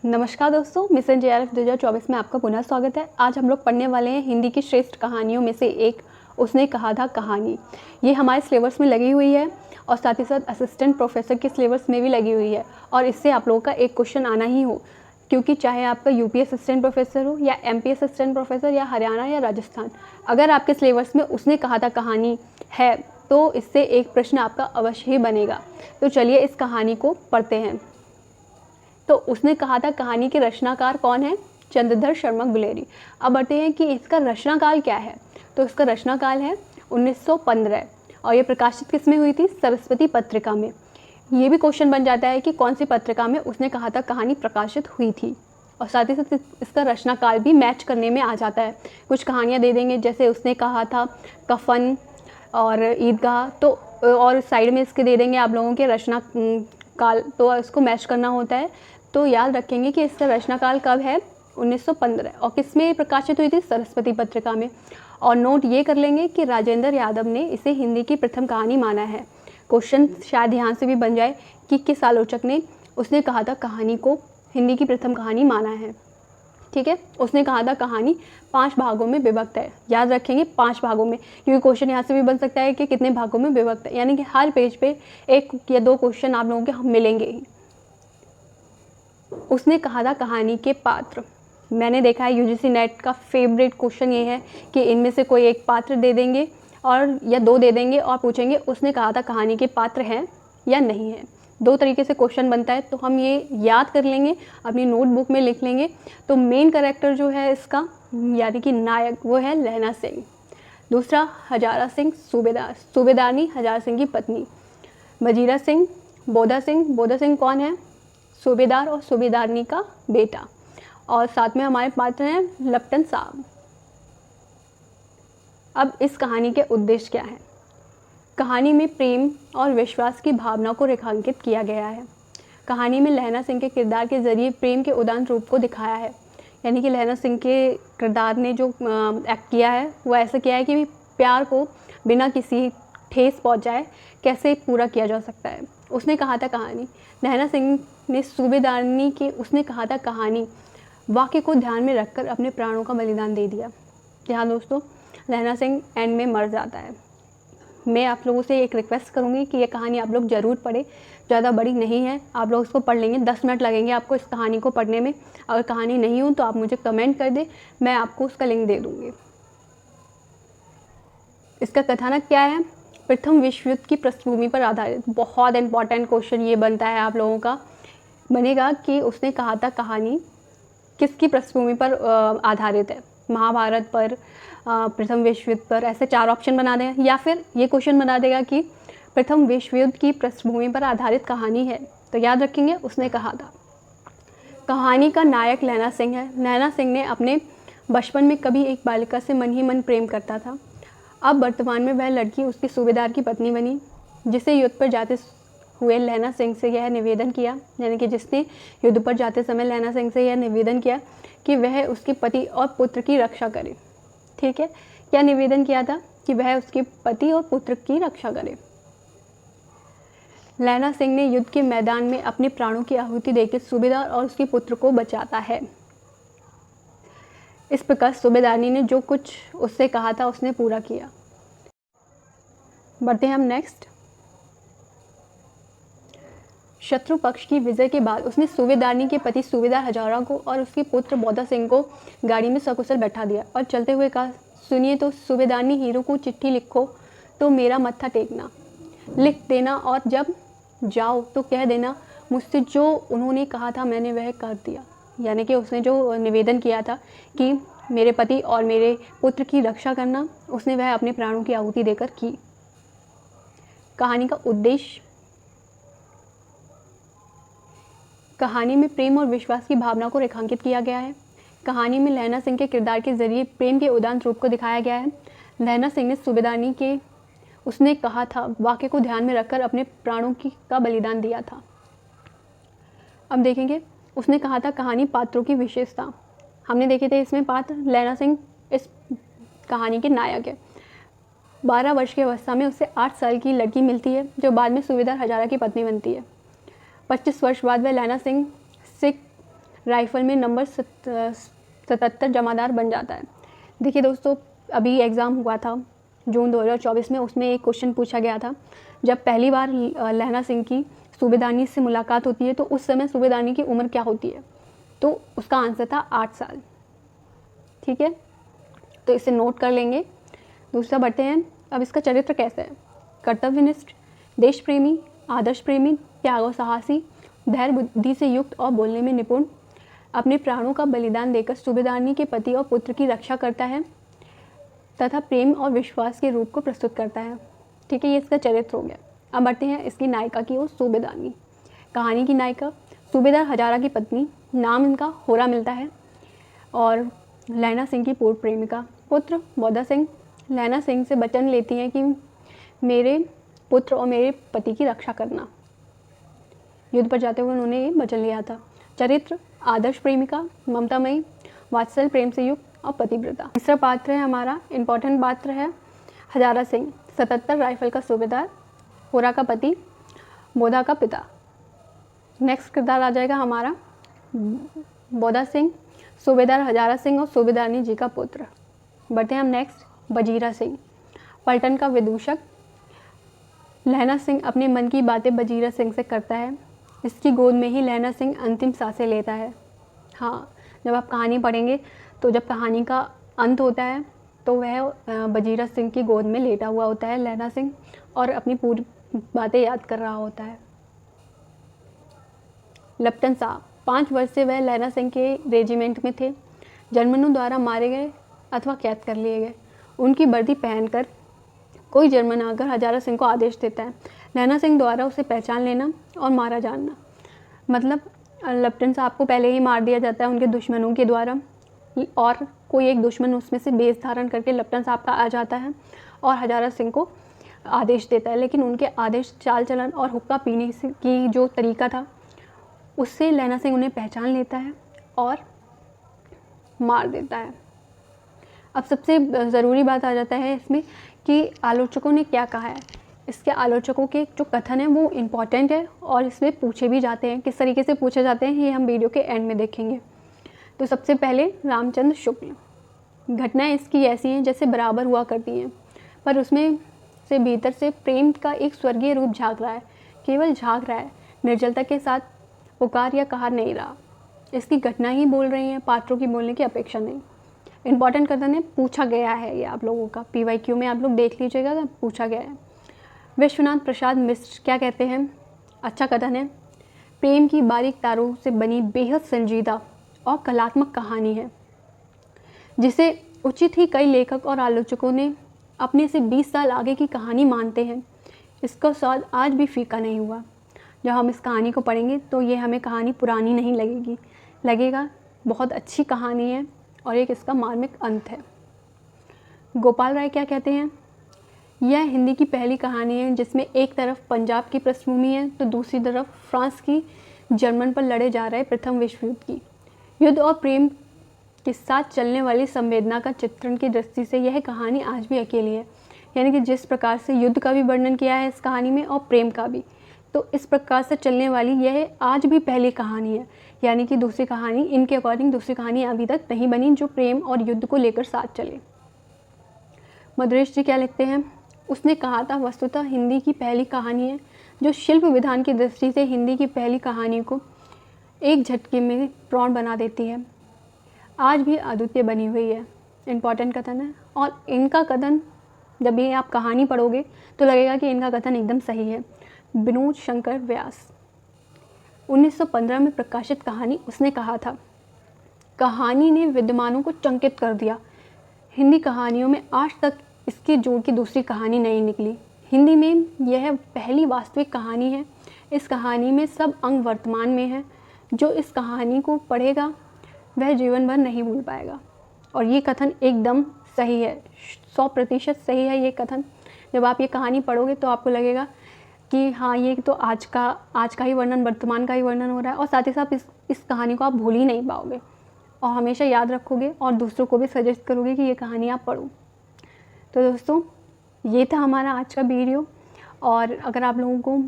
नमस्कार दोस्तों, mission JRF 2024 में आपका पुनः स्वागत है। आज हम लोग पढ़ने वाले हैं हिंदी की श्रेष्ठ कहानियों में से एक उसने कहा था कहानी। ये हमारे सिलेबस में लगी हुई है और साथ ही साथ असिस्टेंट प्रोफेसर के सिलेबस में भी लगी हुई है और इससे आप लोगों का एक क्वेश्चन आना ही हो, क्योंकि चाहे आपका यूपी असिस्टेंट प्रोफेसर हो या MP असिस्टेंट प्रोफेसर या हरियाणा या राजस्थान, अगर आपके सिलेबस में उसने कहा था कहानी है तो इससे एक प्रश्न आपका अवश्य ही बनेगा। तो चलिए इस कहानी को पढ़ते हैं। तो उसने कहा था कहानी के रचनाकार कौन है? चंद्रधर शर्मा गुलेरी। अब बढ़ते हैं कि इसका रचनाकाल क्या है। तो इसका रचनाकाल है 1915 और ये प्रकाशित किस में हुई थी? सरस्वती पत्रिका में। ये भी क्वेश्चन बन जाता है कि कौन सी पत्रिका में उसने कहा था कहानी प्रकाशित हुई थी, और साथ ही साथ इसका रचनाकाल भी मैच करने में आ जाता है। कुछ कहानियाँ दे देंगे, जैसे उसने कहा था कफन और ईदगाह, तो और साइड में इसके दे देंगे आप लोगों के रचना काल, तो इसको मैच करना होता है। तो याद रखेंगे कि इसका रचनाकाल कब है? 1915। और किस में प्रकाशित हुई थी? सरस्वती पत्रिका में। और नोट ये कर लेंगे कि राजेंद्र यादव ने इसे हिंदी की प्रथम कहानी माना है। क्वेश्चन शायद ध्यान से भी बन जाए कि किस आलोचक ने उसने कहा था कहानी को हिंदी की प्रथम कहानी माना है। ठीक है, उसने कहा था कहानी 5 भागों में विभक्त है। याद रखेंगे 5 भागों में, क्योंकि क्वेश्चन यहाँ से भी बन सकता है कि कितने भागों में विभक्त है, यानी कि हर पेज पे 1 या 2 क्वेश्चन आप लोगों के मिलेंगे ही। उसने कहा था कहानी के पात्र। मैंने देखा है UGC नेट का फेवरेट क्वेश्चन ये है कि इनमें से कोई एक पात्र दे देंगे और या 2 दे देंगे और पूछेंगे उसने कहा था कहानी के पात्र हैं या नहीं है। 2 तरीके से क्वेश्चन बनता है, तो हम ये याद कर लेंगे, अपनी नोटबुक में लिख लेंगे। तो मेन कैरेक्टर जो है इसका, यानी कि नायक, वो है लहना सिंह। दूसरा हजारा सिंह सूबेदार, सूबेदारनी हजारा सिंह की पत्नी। मजीरा सिंह, बोधा सिंह, बोधा सिंह कौन है? सूबेदार और सूबेदारनी का बेटा। और साथ में हमारे पात्र हैं लपटन साहब। अब इस कहानी के उद्देश्य क्या है? कहानी में प्रेम और विश्वास की भावना को रेखांकित किया गया है। कहानी में लहना सिंह के किरदार के जरिए प्रेम के उदात्त रूप को दिखाया है, यानी कि लहना सिंह के किरदार ने जो एक्ट किया है वो ऐसा किया है कि प्यार को बिना किसी ठेस पहुंचाए कैसे पूरा किया जा सकता है। उसने कहा था कहानी, लहना सिंह ने सूबेदारनी की उसने कहा था कहानी वाक्य को ध्यान में रखकर अपने प्राणों का बलिदान दे दिया। जहाँ दोस्तों लहना सिंह एंड में मर जाता है। मैं आप लोगों से एक रिक्वेस्ट करूँगी कि ये कहानी आप लोग ज़रूर पढ़ें। ज़्यादा बड़ी नहीं है, आप लोग इसको पढ़ लेंगे। 10 मिनट लगेंगे आपको इस कहानी को पढ़ने में। अगर कहानी नहीं हो तो आप मुझे कमेंट कर दें, मैं आपको उसका लिंक दे दूँगी। इसका कथानक क्या है? प्रथम विश्व युद्ध की पृष्ठभूमि पर आधारित। बहुत इंपॉर्टेंट क्वेश्चन ये बनता है आप लोगों का, बनेगा कि उसने कहा था कहानी किसकी पृष्ठभूमि पर आधारित है? महाभारत पर, प्रथम विश्व युद्ध पर। ऐसे 4 ऑप्शन बना देगा, या फिर ये क्वेश्चन बना देगा कि प्रथम विश्व युद्ध की पृष्ठभूमि पर आधारित कहानी है। तो याद रखेंगे उसने कहा था। कहानी का नायक लहना सिंह है। लहना सिंह ने अपने बचपन में कभी एक बालिका से मन ही मन प्रेम करता था। अब वर्तमान में वह लड़की उसकी सूबेदार की पत्नी बनी, जिसे युद्ध पर जाते हुए लहना सिंह से यह निवेदन किया, यानी कि जिसने युद्ध पर जाते समय लहना सिंह से यह निवेदन किया कि वह उसके पति और पुत्र की रक्षा करे। ठीक है, क्या निवेदन किया था? कि वह उसके पति और पुत्र की रक्षा करे। लहना सिंह ने युद्ध के मैदान में अपने प्राणों की आहुति देकर सूबेदार और उसके पुत्र को बचाता है। इस प्रकार सूबेदारनी ने जो कुछ उससे कहा था उसने पूरा किया। बढ़ते हैं हम नेक्स्ट। शत्रु पक्ष की विजय के बाद उसने सूबेदारनी के पति सूबेदार हजारा को और उसके पुत्र बोधा सिंह को गाड़ी में सकुशल बैठा दिया और चलते हुए कहा, सुनिए तो सूबेदारनी हीरो को चिट्ठी लिखो तो मेरा मत्था टेकना, लिख देना, और जब जाओ तो कह देना मुझसे जो उन्होंने कहा था मैंने वह कर दिया। यानी कि उसने जो निवेदन किया था कि मेरे पति और मेरे पुत्र की रक्षा करना, उसने वह अपने प्राणों की आहुति देकर की। कहानी का उद्देश्य, कहानी में प्रेम और विश्वास की भावना को रेखांकित किया गया है। कहानी में लहना सिंह के किरदार के जरिए प्रेम के उदात्त रूप को दिखाया गया है। लहना सिंह ने सूबेदारनी के उसने कहा था वाक्य को ध्यान में रखकर अपने प्राणों का बलिदान दिया था। अब देखेंगे उसने कहा था कहानी पात्रों की विशेषता। हमने देखे थे इसमें पात्र लहना सिंह इस कहानी के नायक है। 12 वर्ष की अवस्था में उसे 8 साल की लड़की मिलती है जो बाद में सूबेदार हजारा की पत्नी बनती है। 25 वर्ष बाद वह लहना सिंह से राइफ़ल में नंबर 77 जमादार बन जाता है। देखिए दोस्तों, अभी एग्ज़ाम हुआ था जून 2024 में, उसमें एक क्वेश्चन पूछा गया था, जब पहली बार लहना सिंह की सूबेदारनी से मुलाकात होती है तो उस समय सूबेदारनी की उम्र क्या होती है? तो उसका आंसर था 8 साल। ठीक है, तो इसे नोट कर लेंगे। दूसरा बढ़ते हैं, अब इसका चरित्र कैसा है? कर्तव्यनिष्ठ, देश प्रेमी, आदर्श प्रेमी, त्याग साहसी, धैर्य बुद्धि से युक्त और बोलने में निपुण, अपने प्राणों का बलिदान देकर सूबेदारनी के पति और पुत्र की रक्षा करता है तथा प्रेम और विश्वास के रूप को प्रस्तुत करता है। ठीक है, ये इसका चरित्र हो गया। अब बढ़ते हैं इसकी नायिका की ओर, सूबेदारनी। कहानी की नायिका सूबेदार हजारा की पत्नी, नाम इनका होरा मिलता है, और लहना सिंह की पूर्व प्रेमिका। पुत्र बौदा सिंह लहना सिंह से वचन लेती हैं कि मेरे पुत्र और मेरे पति की रक्षा करना। युद्ध पर जाते हुए उन्होंने ये वचन लिया था। चरित्र आदर्श प्रेमिका, ममतामयी, वात्सल प्रेम से युक्त और पतिव्रता। तीसरा पात्र है हमारा, इम्पॉर्टेंट पात्र है हजारा सिंह, 77 राइफल का सूबेदार, होरा का पति, बोधा का पिता। नेक्स्ट किरदार आ जाएगा हमारा बोधा सिंह, सूबेदार हजारा सिंह और सूबेदारनी जी का पुत्र। बढ़ते हैं हम नेक्स्ट, बजीरा सिंह, पलटन का विदूषक। लहना सिंह अपने मन की बातें बजीरा सिंह से करता है। इसकी गोद में ही लहना सिंह अंतिम सांसें लेता है। हाँ, जब आप कहानी पढ़ेंगे तो जब कहानी का अंत होता है तो वह बजीरा सिंह की गोद में लेटा हुआ होता है लहना सिंह, और अपनी पूरी बातें याद कर रहा होता है। लप्टन साहब, 5 वर्ष से वह लहना सिंह के रेजिमेंट में थे। जर्मनों द्वारा मारे गए अथवा कैद कर लिए गए। उनकी वर्दी पहनकर कोई जर्मन आकर हजारा सिंह को आदेश देता है लहना सिंह द्वारा उसे पहचान लेना और मारा जाना। मतलब लप्टन साहब को पहले ही मार दिया जाता है उनके दुश्मनों के द्वारा, और कोई एक दुश्मन उसमें से बेस धारण करके लप्टन साहब का आ जाता है और हजारा सिंह को आदेश देता है। लेकिन उनके आदेश, चाल चलन और हुक्का पीने की जो तरीका था उससे लहना सिंह उन्हें पहचान लेता है और मार देता है। अब सबसे ज़रूरी बात आ जाता है इसमें कि आलोचकों ने क्या कहा है। इसके आलोचकों के जो कथन है वो इम्पॉर्टेंट है और इसमें पूछे भी जाते हैं। किस तरीके से पूछे जाते हैं ये हम वीडियो के एंड में देखेंगे। तो सबसे पहले रामचंद्र शुक्ल, घटनाएं इसकी ऐसी हैं जैसे बराबर हुआ करती हैं, पर उसमें से भीतर से प्रेम का एक स्वर्गीय रूप झांक रहा है, केवल झांक रहा है, निर्जलता के साथ पुकार या कहा नहीं रहा। इसकी घटना ही बोल रही है, पात्रों की बोलने की अपेक्षा नहीं। इम्पॉर्टेंट कथन है, पूछा गया है ये आप लोगों का, PYQ में आप लोग देख लीजिएगा, तो पूछा गया है। विश्वनाथ प्रसाद मिश्र क्या कहते हैं? अच्छा कथन है, प्रेम की बारीक तारों से बनी बेहद संजीदा और कलात्मक कहानी है, जिसे उचित ही कई लेखक और आलोचकों ने अपने से 20 साल आगे की कहानी मानते हैं। इसका स्वाद आज भी फीका नहीं हुआ। जब हम इस कहानी को पढ़ेंगे तो ये हमें कहानी पुरानी नहीं लगेगी, लगेगा बहुत अच्छी कहानी है और एक इसका मार्मिक अंत है। गोपाल राय क्या कहते हैं? यह हिंदी की पहली कहानी है जिसमें एक तरफ पंजाब की पृष्ठभूमि है तो दूसरी तरफ फ्रांस की जर्मन पर लड़े जा रहे प्रथम विश्व युद्ध की। युद्ध और प्रेम के साथ चलने वाली संवेदना का चित्रण की दृष्टि से यह कहानी आज भी अकेली है। यानी कि जिस प्रकार से युद्ध का भी वर्णन किया है इस कहानी में और प्रेम का भी, तो इस प्रकार से चलने वाली यह आज भी पहली कहानी है। यानी कि दूसरी कहानी, इनके अकॉर्डिंग दूसरी कहानी अभी तक नहीं बनी जो प्रेम और युद्ध को लेकर साथ चले। मधुरेश जी क्या लिखते हैं? उसने कहा था, वस्तुतः हिंदी की पहली कहानी है जो शिल्प विधान की दृष्टि से हिंदी की पहली कहानी को एक झटके में प्रौढ़ बना देती है, आज भी अद्वितीय बनी हुई है। इम्पॉर्टेंट कथन है, और इनका कथन जब ये आप कहानी पढ़ोगे तो लगेगा कि इनका कथन एकदम सही है। विनोद शंकर व्यास, 1915 में प्रकाशित कहानी उसने कहा था, कहानी ने विद्वानों को चंकित कर दिया। हिंदी कहानियों में आज तक इसके जोड़ की दूसरी कहानी नहीं निकली। हिंदी में यह पहली वास्तविक कहानी है। इस कहानी में सब अंग वर्तमान में है। जो इस कहानी को पढ़ेगा वह जीवन भर नहीं भूल पाएगा। और ये कथन एकदम सही है, 100% सही है ये कथन। जब आप ये कहानी पढ़ोगे तो आपको लगेगा कि हाँ, ये तो आज का ही वर्णन, वर्तमान का ही वर्णन हो रहा है, और साथ ही साथ इस कहानी को आप भूल ही नहीं पाओगे और हमेशा याद रखोगे और दूसरों को भी सजेस्ट करोगे कि ये कहानी आप पढ़ो। तो दोस्तों, ये था हमारा आज का वीडियो। और अगर आप लोगों को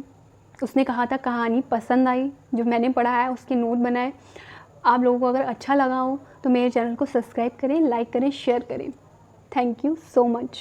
उसने कहा था कहानी पसंद आई, जो मैंने पढ़ा है उसके नोट बनाए आप लोगों को अगर अच्छा लगा हो तो मेरे चैनल को सब्सक्राइब करें, लाइक करें, शेयर करें। Thank you so much.